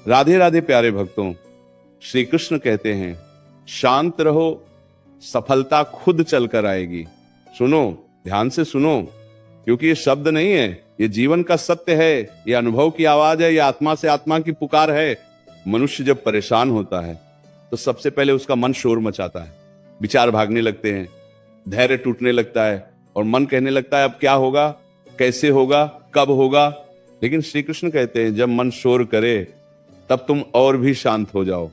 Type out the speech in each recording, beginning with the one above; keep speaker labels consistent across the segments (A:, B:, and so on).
A: राधे राधे प्यारे भक्तों, श्री कृष्ण कहते हैं शांत रहो, सफलता खुद चलकर आएगी। सुनो, ध्यान से सुनो, क्योंकि ये शब्द नहीं है, ये जीवन का सत्य है, ये अनुभव की आवाज है, ये आत्मा से आत्मा की पुकार है। मनुष्य जब परेशान होता है तो सबसे पहले उसका मन शोर मचाता है, विचार भागने लगते हैं, धैर्य टूटने लगता है और मन कहने लगता है अब क्या होगा, कैसे होगा, कब होगा। लेकिन श्री कृष्ण कहते हैं जब मन शोर करे तब तुम और भी शांत हो जाओ,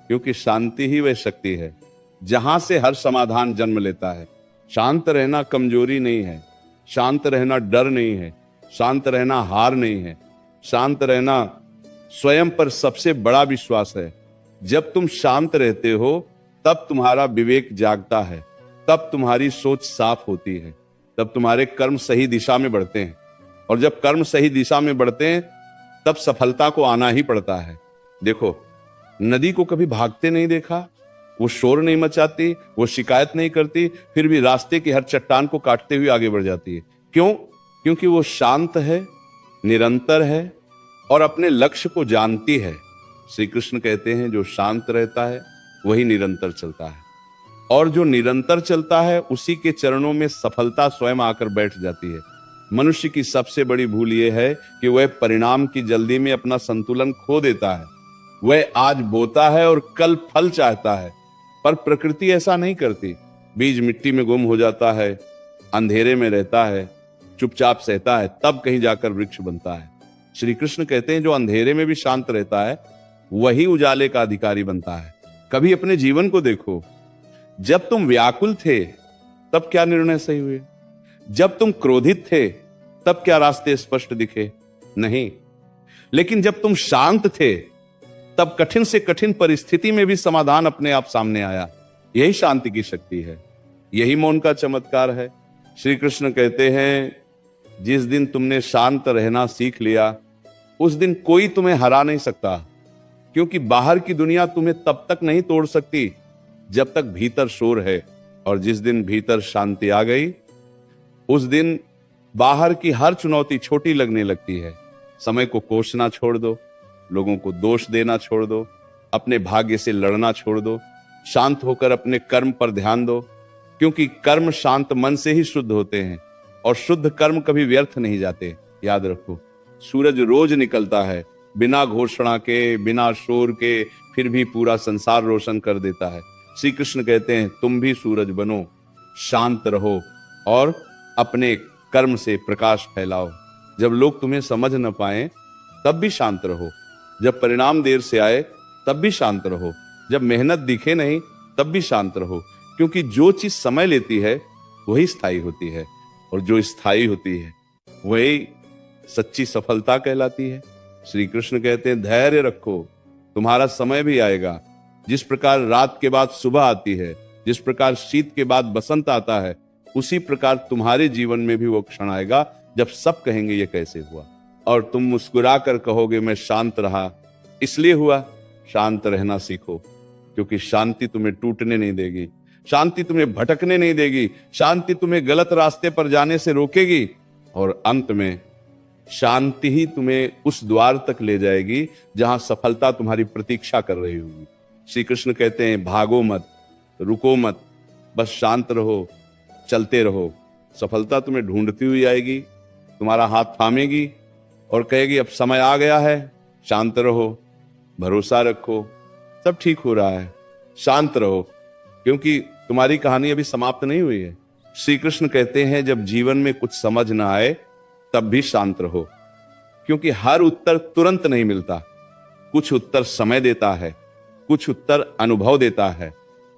A: क्योंकि शांति ही वह शक्ति है जहां से हर समाधान जन्म लेता है। शांत रहना कमजोरी नहीं है, शांत रहना डर नहीं है, शांत रहना हार नहीं है, शांत रहना स्वयं पर सबसे बड़ा विश्वास है। जब तुम शांत रहते हो तब तुम्हारा विवेक जागता है, तब तुम्हारी सोच साफ होती है, तब तुम्हारे कर्म सही दिशा में बढ़ते हैं। और जब कर्म सही दिशा में बढ़ते हैं तब सफलता को आना ही पड़ता है। देखो, नदी को कभी भागते नहीं देखा, वो शोर नहीं मचाती, वो शिकायत नहीं करती, फिर भी रास्ते की हर चट्टान को काटते हुए आगे बढ़ जाती है। क्यों? क्योंकि वो शांत है, निरंतर है और अपने लक्ष्य को जानती है। श्री कृष्ण कहते हैं जो शांत रहता है वही निरंतर चलता है, और जो निरंतर चलता है उसी के चरणों में सफलता स्वयं आकर बैठ जाती है। मनुष्य की सबसे बड़ी भूल यह है कि वह परिणाम की जल्दी में अपना संतुलन खो देता है। वह आज बोता है और कल फल चाहता है, पर प्रकृति ऐसा नहीं करती। बीज मिट्टी में गुम हो जाता है, अंधेरे में रहता है, चुपचाप सहता है, तब कहीं जाकर वृक्ष बनता है। श्री कृष्ण कहते हैं जो अंधेरे में भी शांत रहता है वही उजाले का अधिकारी बनता है। कभी अपने जीवन को देखो, जब तुम व्याकुल थे तब क्या निर्णय सही हुए? जब तुम क्रोधित थे तब क्या रास्ते स्पष्ट दिखे? नहीं। लेकिन जब तुम शांत थे तब कठिन से कठिन परिस्थिति में भी समाधान अपने आप सामने आया। यही शांति की शक्ति है, यही मौन का चमत्कार है। श्री कृष्ण कहते हैं जिस दिन तुमने शांत रहना सीख लिया उस दिन कोई तुम्हें हरा नहीं सकता, क्योंकि बाहर की दुनिया तुम्हें तब तक नहीं तोड़ सकती जब तक भीतर शोर है। और जिस दिन भीतर शांति आ गई उस दिन बाहर की हर चुनौती छोटी लगने लगती है। समय को कोसना छोड़ दो, लोगों को दोष देना छोड़ दो, अपने भाग्य से लड़ना छोड़ दो, शांत होकर अपने कर्म पर ध्यान दो, क्योंकि कर्म शांत मन से ही शुद्ध होते हैं और शुद्ध कर्म कभी व्यर्थ नहीं जाते। याद रखो, सूरज रोज निकलता है, बिना घोषणा के, बिना शोर के, फिर भी पूरा संसार रोशन कर देता है। श्री कृष्ण कहते हैं तुम भी सूरज बनो, शांत रहो और अपने कर्म से प्रकाश फैलाओ। जब लोग तुम्हें समझ न पाए तब भी शांत रहो, जब परिणाम देर से आए तब भी शांत रहो, जब मेहनत दिखे नहीं तब भी शांत रहो, क्योंकि जो चीज समय लेती है वही स्थायी होती है, और जो स्थायी होती है वही सच्ची सफलता कहलाती है। श्री कृष्ण कहते हैं धैर्य रखो, तुम्हारा समय भी आएगा। जिस प्रकार रात के बाद सुबह आती है, जिस प्रकार शीत के बाद बसंत आता है, उसी प्रकार तुम्हारे जीवन में भी वो क्षण आएगा जब सब कहेंगे ये कैसे हुआ, और तुम मुस्कुरा कर कहोगे मैं शांत रहा। इसलिए हुआ, शांत रहना सीखो, क्योंकि शांति तुम्हें टूटने नहीं देगी, शांति तुम्हें भटकने नहीं देगी, शांति तुम्हें गलत रास्ते पर जाने से रोकेगी, और अंत में शांति ही तुम्हें उस द्वार तक ले जाएगी जहां सफलता तुम्हारी प्रतीक्षा कर रही होगी। श्री कृष्ण कहते हैं भागो मत, रुको मत, बस शांत रहो, चलते रहो। सफलता तुम्हें ढूंढती हुई आएगी, तुम्हारा हाथ थामेगी और कहेगी अब समय आ गया है, शांत रहो, भरोसा रखो, सब ठीक हो रहा है, शांत रहो, क्योंकि तुम्हारी कहानी अभी समाप्त नहीं हुई है। श्री कृष्ण कहते हैं जब जीवन में कुछ समझ ना आए तब भी शांत रहो, क्योंकि हर उत्तर तुरंत नहीं मिलता। कुछ उत्तर समय देता है, कुछ उत्तर अनुभव देता है,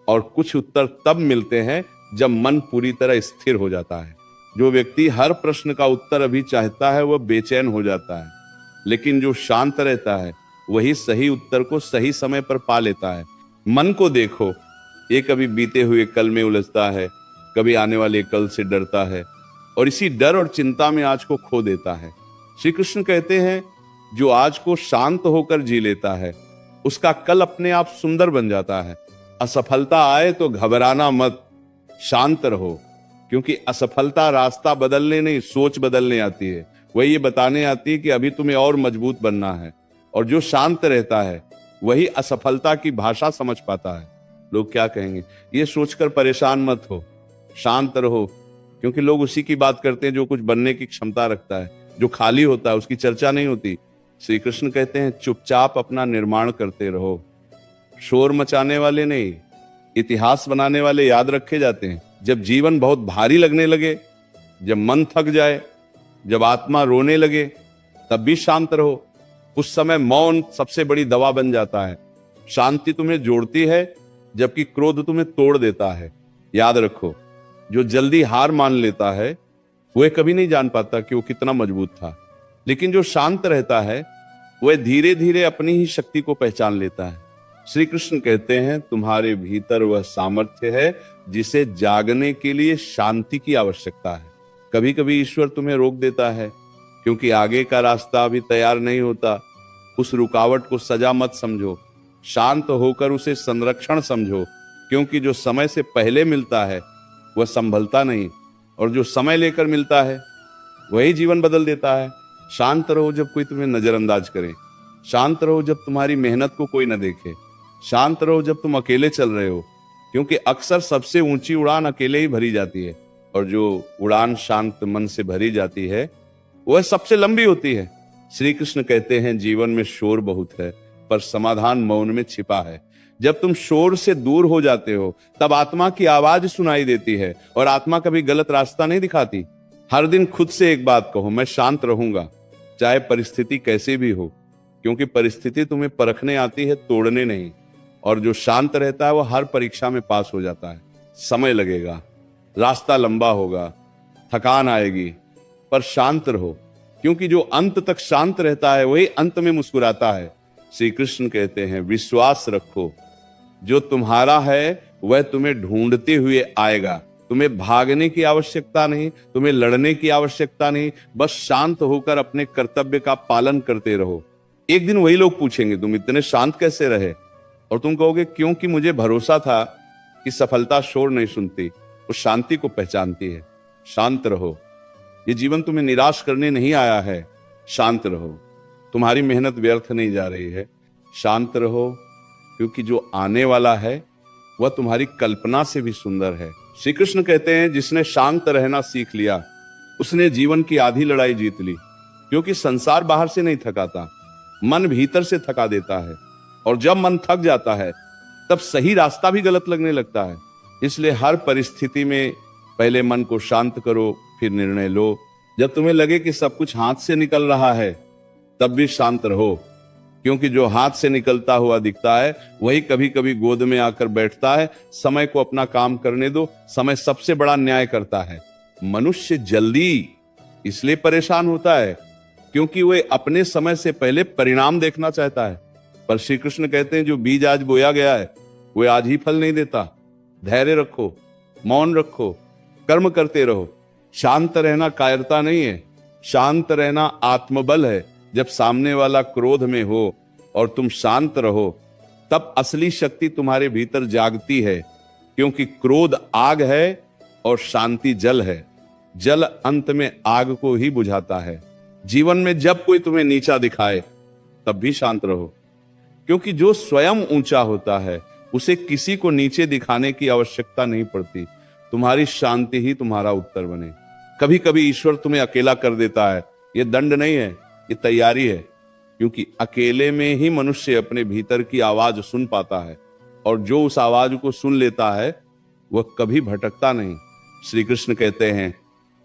A: और कुछ उत्तर तब मिलते हैं जब मन पूरी तरह स्थिर हो जाता है। जो व्यक्ति हर प्रश्न का उत्तर अभी चाहता है वह बेचैन हो जाता है, लेकिन जो शांत रहता है वही सही उत्तर को सही समय पर पा लेता है। मन को देखो, ये कभी बीते हुए कल में उलझता है, कभी आने वाले कल से डरता है, और इसी डर और चिंता में आज को खो देता है। श्री कृष्ण कहते हैं जो आज को शांत होकर जी लेता है उसका कल अपने आप सुंदर बन जाता है। असफलता आए तो घबराना मत, शांत रहो, क्योंकि असफलता रास्ता बदलने नहीं, सोच बदलने आती है। वह ये बताने आती है कि अभी तुम्हें और मजबूत बनना है, और जो शांत रहता है वही असफलता की भाषा समझ पाता है। लोग क्या कहेंगे ये सोचकर परेशान मत हो, शांत रहो, क्योंकि लोग उसी की बात करते हैं जो कुछ बनने की क्षमता रखता है। जो खाली होता है उसकी चर्चा नहीं होती। श्री कृष्ण कहते हैं चुपचाप अपना निर्माण करते रहो। शोर मचाने वाले नहीं, इतिहास बनाने वाले याद रखे जाते हैं। जब जीवन बहुत भारी लगने लगे, जब मन थक जाए, जब आत्मा रोने लगे, तब भी शांत रहो। उस समय मौन सबसे बड़ी दवा बन जाता है। शांति तुम्हें जोड़ती है, जबकि क्रोध तुम्हें तोड़ देता है। याद रखो, जो जल्दी हार मान लेता है वह कभी नहीं जान पाता कि वो कितना मजबूत था, लेकिन जो शांत रहता है वह धीरे धीरे अपनी ही शक्ति को पहचान लेता है। श्री कृष्ण कहते हैं तुम्हारे भीतर वह सामर्थ्य है जिसे जागने के लिए शांति की आवश्यकता है। कभी कभी ईश्वर तुम्हें रोक देता है क्योंकि आगे का रास्ता अभी तैयार नहीं होता। उस रुकावट को सजा मत समझो, शांत होकर उसे संरक्षण समझो, क्योंकि जो समय से पहले मिलता है वह संभलता नहीं, और जो समय लेकर मिलता है वही जीवन बदल देता है। शांत रहो जब कोई तुम्हें नजरअंदाज करे, शांत रहो जब तुम्हारी मेहनत को कोई न देखे, शांत रहो जब तुम अकेले चल रहे हो, क्योंकि अक्सर सबसे ऊंची उड़ान अकेले ही भरी जाती है, और जो उड़ान शांत मन से भरी जाती है वह सबसे लंबी होती है। श्री कृष्ण कहते हैं जीवन में शोर बहुत है, पर समाधान मौन में छिपा है। जब तुम शोर से दूर हो जाते हो तब आत्मा की आवाज सुनाई देती है, और आत्मा कभी गलत रास्ता नहीं दिखाती। हर दिन खुद से एक बात कहो, मैं शांत रहूंगा चाहे परिस्थिति कैसे भी हो, क्योंकि परिस्थिति तुम्हें परखने आती है, तोड़ने नहीं। और जो शांत रहता है वह हर परीक्षा में पास हो जाता है। समय लगेगा, रास्ता लंबा होगा, थकान आएगी, पर शांत रहो, क्योंकि जो अंत तक शांत रहता है वही अंत में मुस्कुराता है। श्री कृष्ण कहते हैं विश्वास रखो, जो तुम्हारा है वह तुम्हें ढूंढते हुए आएगा। तुम्हें भागने की आवश्यकता नहीं, तुम्हें लड़ने की आवश्यकता नहीं, बस शांत होकर अपने कर्तव्य का पालन करते रहो। एक दिन वही लोग पूछेंगे तुम इतने शांत कैसे रहे, और तुम कहोगे क्योंकि मुझे भरोसा था कि सफलता शोर नहीं सुनती, वो शांति को पहचानती है। शांत रहो, ये जीवन तुम्हें निराश करने नहीं आया है। शांत रहो, तुम्हारी मेहनत व्यर्थ नहीं जा रही है। शांत रहो, क्योंकि जो आने वाला है वह तुम्हारी कल्पना से भी सुंदर है। श्री कृष्ण कहते हैं जिसने शांत रहना सीख लिया उसने जीवन की आधी लड़ाई जीत ली, क्योंकि संसार बाहर से नहीं थकाता, मन भीतर से थका देता है। और जब मन थक जाता है तब सही रास्ता भी गलत लगने लगता है। इसलिए हर परिस्थिति में पहले मन को शांत करो, फिर निर्णय लो। जब तुम्हें लगे कि सब कुछ हाथ से निकल रहा है तब भी शांत रहो, क्योंकि जो हाथ से निकलता हुआ दिखता है वही कभी कभी गोद में आकर बैठता है। समय को अपना काम करने दो, समय सबसे बड़ा न्याय करता है। मनुष्य जल्दी इसलिए परेशान होता है क्योंकि वह अपने समय से पहले परिणाम देखना चाहता है। पर श्री कृष्ण कहते हैं जो बीज आज बोया गया है वह आज ही फल नहीं देता। धैर्य रखो, मौन रखो, कर्म करते रहो। शांत रहना कायरता नहीं है, शांत रहना आत्मबल है। जब सामने वाला क्रोध में हो और तुम शांत रहो तब असली शक्ति तुम्हारे भीतर जागती है, क्योंकि क्रोध आग है और शांति जल है। जल अंत में आग को ही बुझाता है। जीवन में जब कोई तुम्हें नीचा दिखाए तब भी शांत रहो, क्योंकि जो स्वयं ऊंचा होता है उसे किसी को नीचे दिखाने की आवश्यकता नहीं पड़ती। तुम्हारी शांति ही तुम्हारा उत्तर बने। कभी कभी ईश्वर तुम्हें अकेला कर देता है, यह दंड नहीं है, ये तैयारी है, क्योंकि अकेले में ही मनुष्य अपने भीतर की आवाज सुन पाता है, और जो उस आवाज को सुन लेता है वह कभी भटकता नहीं। श्री कृष्ण कहते हैं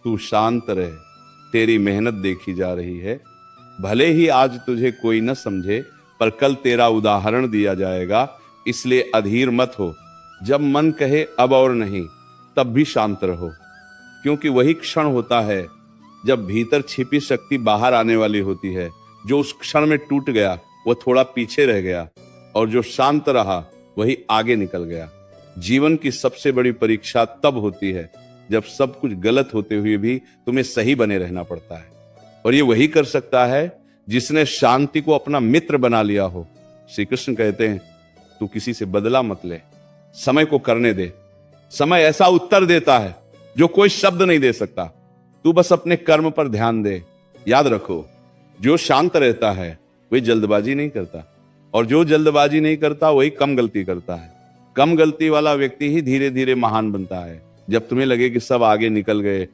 A: तू शांत रहे, तेरी मेहनत देखी जा रही है। भले ही आज तुझे कोई न समझे, पर कल तेरा उदाहरण दिया जाएगा, इसलिए अधीर मत हो। जब मन कहे अब और नहीं, तब भी शांत रहो, क्योंकि वही क्षण होता है जब भीतर छिपी शक्ति बाहर आने वाली होती है। जो उस क्षण में टूट गया वह थोड़ा पीछे रह गया, और जो शांत रहा वही आगे निकल गया। जीवन की सबसे बड़ी परीक्षा तब होती है जब सब कुछ गलत होते हुए भी तुम्हें सही बने रहना पड़ता है, और ये वही कर सकता है जिसने शांति को अपना मित्र बना लिया हो। श्री कृष्ण कहते हैं तू किसी से बदला मत ले, समय को करने दे। समय ऐसा उत्तर देता है जो कोई शब्द नहीं दे सकता। तू बस अपने कर्म पर ध्यान दे। याद रखो, जो शांत रहता है वही जल्दबाजी नहीं करता, और जो जल्दबाजी नहीं करता वही कम गलती करता है। कम गलती वाला व्यक्ति ही धीरे धीरे महान बनता है। जब तुम्हें लगे कि सब आगे निकल गए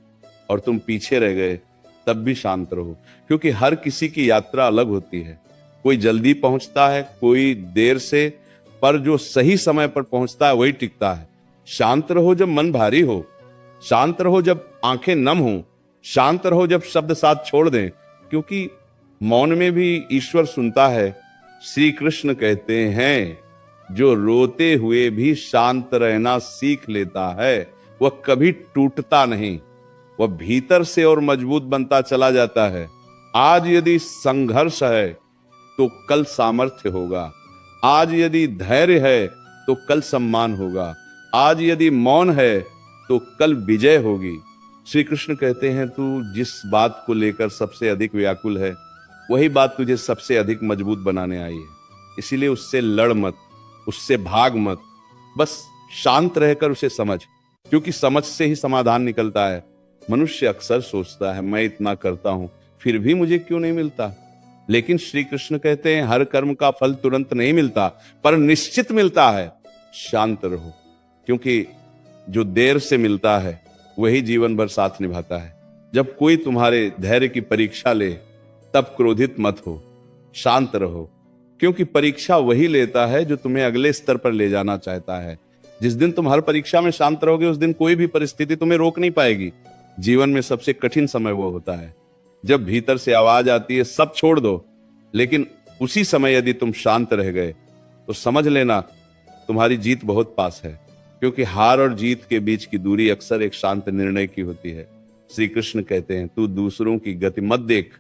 A: और तुम पीछे रह गए, तब भी शांत रहो, क्योंकि हर किसी की यात्रा अलग होती है। कोई जल्दी पहुंचता है, कोई देर से, पर जो सही समय पर पहुंचता है वही टिकता है। शांत रहो जब मन भारी हो, शांत रहो जब आंखें नम हो, शांत रहो जब शब्द साथ छोड़ दें, क्योंकि मौन में भी ईश्वर सुनता है। श्री कृष्ण कहते हैं, जो रोते हुए भी शांत रहना सीख लेता है वह कभी टूटता नहीं, वह भीतर से और मजबूत बनता चला जाता है। आज यदि संघर्ष है तो कल सामर्थ्य होगा, आज यदि धैर्य है तो कल सम्मान होगा, आज यदि मौन है तो कल विजय होगी। श्री कृष्ण कहते हैं, तू जिस बात को लेकर सबसे अधिक व्याकुल है वही बात तुझे सबसे अधिक मजबूत बनाने आई है। इसीलिए उससे लड़ मत, उससे भाग मत, बस शांत रहकर उसे समझ, क्योंकि समझ से ही समाधान निकलता है। मनुष्य अक्सर सोचता है, मैं इतना करता हूं फिर भी मुझे क्यों नहीं मिलता, लेकिन श्री कृष्ण कहते हैं, हर कर्म का फल तुरंत नहीं मिलता, पर निश्चित मिलता है। शांत रहो, क्योंकि जो देर से मिलता है वही जीवन भर साथ निभाता है। जब कोई तुम्हारे धैर्य की परीक्षा ले तब क्रोधित मत हो, शांत रहो, क्योंकि परीक्षा वही लेता है जो तुम्हें अगले स्तर पर ले जाना चाहता है। जिस दिन तुम हर परीक्षा में शांत रहोगे उस दिन कोई भी परिस्थिति तुम्हें रोक नहीं पाएगी। जीवन में सबसे कठिन समय वो होता है जब भीतर से आवाज आती है, सब छोड़ दो, लेकिन उसी समय यदि तुम शांत रह गए तो समझ लेना तुम्हारी जीत बहुत पास है, क्योंकि हार और जीत के बीच की दूरी अक्सर एक शांत निर्णय की होती है। श्री कृष्ण कहते हैं, तू दूसरों की गति मत देख,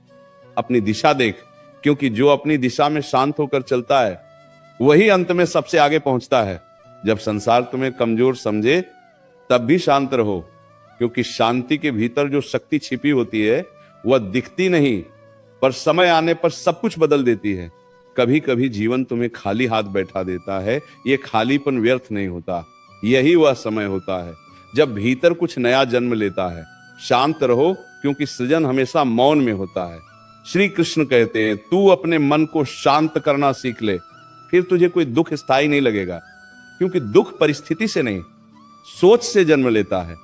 A: अपनी दिशा देख, क्योंकि जो अपनी दिशा में शांत होकर चलता है वही अंत में सबसे आगे पहुंचता है। जब संसार तुम्हें कमजोर समझे तब भी शांत रहो, क्योंकि शांति के भीतर जो शक्ति छिपी होती है वह दिखती नहीं, पर समय आने पर सब कुछ बदल देती है। कभी कभी जीवन तुम्हें खाली हाथ बैठा देता है, ये खालीपन व्यर्थ नहीं होता, यही वह समय होता है जब भीतर कुछ नया जन्म लेता है। शांत रहो, क्योंकि सृजन हमेशा मौन में होता है। श्री कृष्ण कहते हैं, तू अपने मन को शांत करना सीख ले, फिर तुझे कोई दुख स्थायी नहीं लगेगा, क्योंकि दुख परिस्थिति से नहीं, सोच से जन्म लेता है।